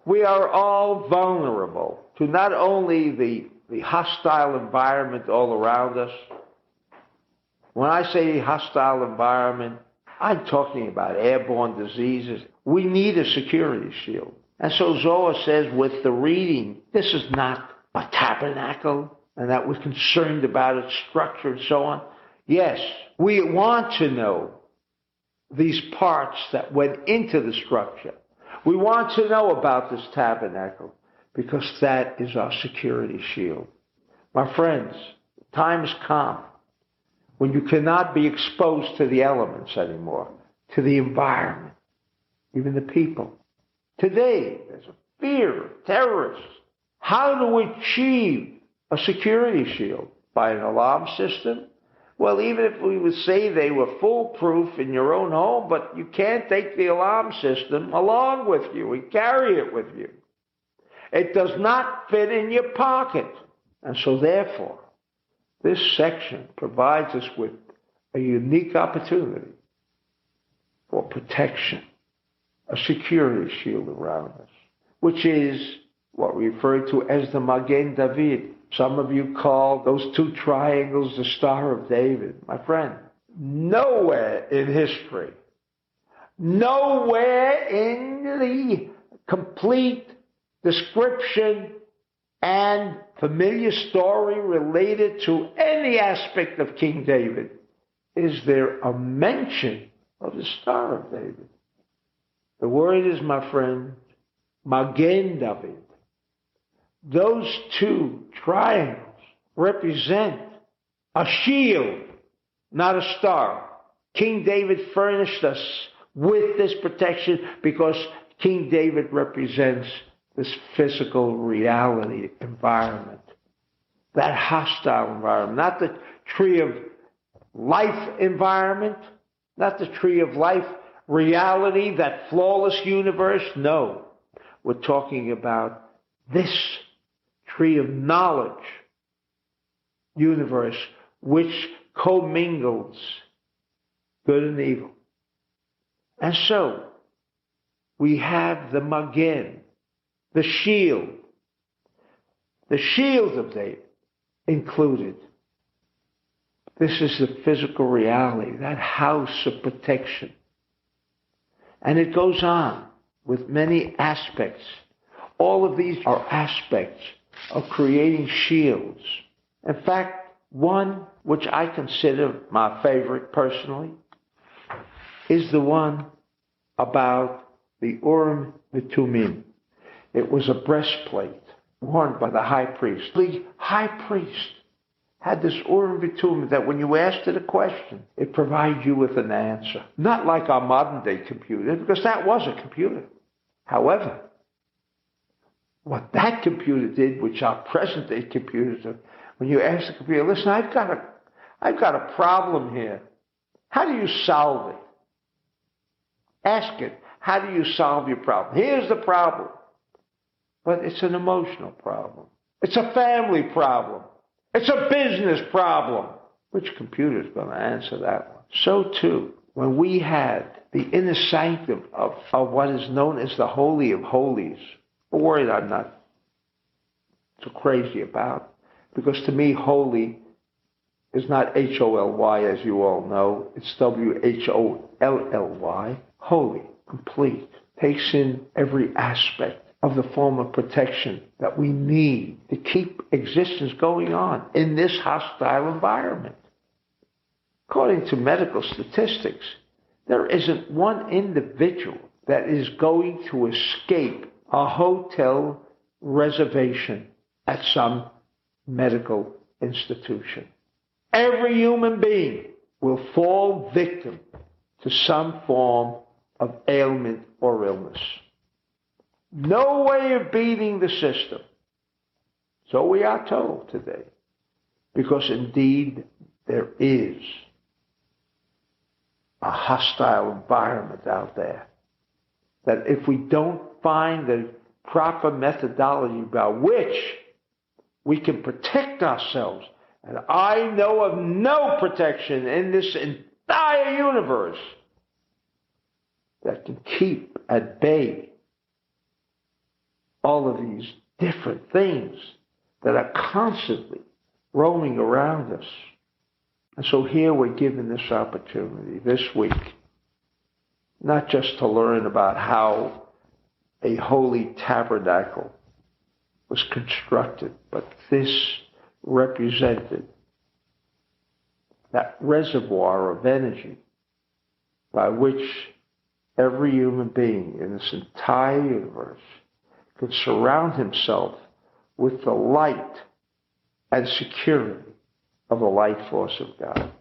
We are all vulnerable to not only the hostile environment all around us. When I say hostile environment, I'm talking about airborne diseases. We need a security shield. And so Zohar says with the reading, this is not a tabernacle, and that we're concerned about its structure and so on. Yes, we want to know these parts that went into the structure. We want to know about this tabernacle because that is our security shield. My friends, the time has come when you cannot be exposed to the elements anymore, to the environment, even the people. Today, there's a fear of terrorists. How do we achieve a security shield? By an alarm system? Well, even if we would say they were foolproof in your own home, but you can't take the alarm system along with you and carry it with you. It does not fit in your pocket. And so therefore, this section provides us with a unique opportunity for protection, a security shield around us, which is what we refer to as the Magen David. Some of you call those two triangles the Star of David. My friend, nowhere in history, nowhere in the complete description and familiar story related to any aspect of King David is there a mention of the Star of David. The word is, my friend, Magen David. Those two triangles represent a shield, not a star. King David furnished us with this protection because King David represents this physical reality environment, that hostile environment, not the tree of life environment, not the tree of life reality, that flawless universe. No, we're talking about this tree of knowledge universe which commingles good and evil. And so we have the Magen, the shield of David included. This is the physical reality, that house of protection. And it goes on with many aspects. All of these are aspects of creating shields. In fact, one which I consider my favorite personally is the one about the Urim V'Tumim. It was a breastplate worn by the high priest. The high priest had this Urim V'Tumim that when you asked it a question, it provides you with an answer. Not like our modern day computer, because that was a computer. However, what that computer did, which our present day computers do, when you ask the computer, listen, I've got a problem here. How do you solve it? Ask it, how do you solve your problem? Here's the problem. But it's an emotional problem. It's a family problem. It's a business problem. Which computer is going to answer that one? So too, when we had the inner sanctum of what is known as the Holy of Holies, a word I'm not so crazy about, because to me, holy is not H-O-L-Y, as you all know. It's W-H-O-L-L-Y. Holy, complete, takes in every aspect of the form of protection that we need to keep existence going on in this hostile environment. According to medical statistics, there isn't one individual that is going to escape a hotel reservation at some medical institution. Every human being will fall victim to some form of ailment or illness. No way of beating the system. So we are told today. Because indeed there is a hostile environment out there. That if we don't find the proper methodology by which we can protect ourselves, and I know of no protection in this entire universe that can keep at bay all of these different things that are constantly roaming around us. And so here we're given this opportunity this week, not just to learn about how a holy tabernacle was constructed, but this represented that reservoir of energy by which every human being in this entire universe could surround himself with the light and security of the light force of God.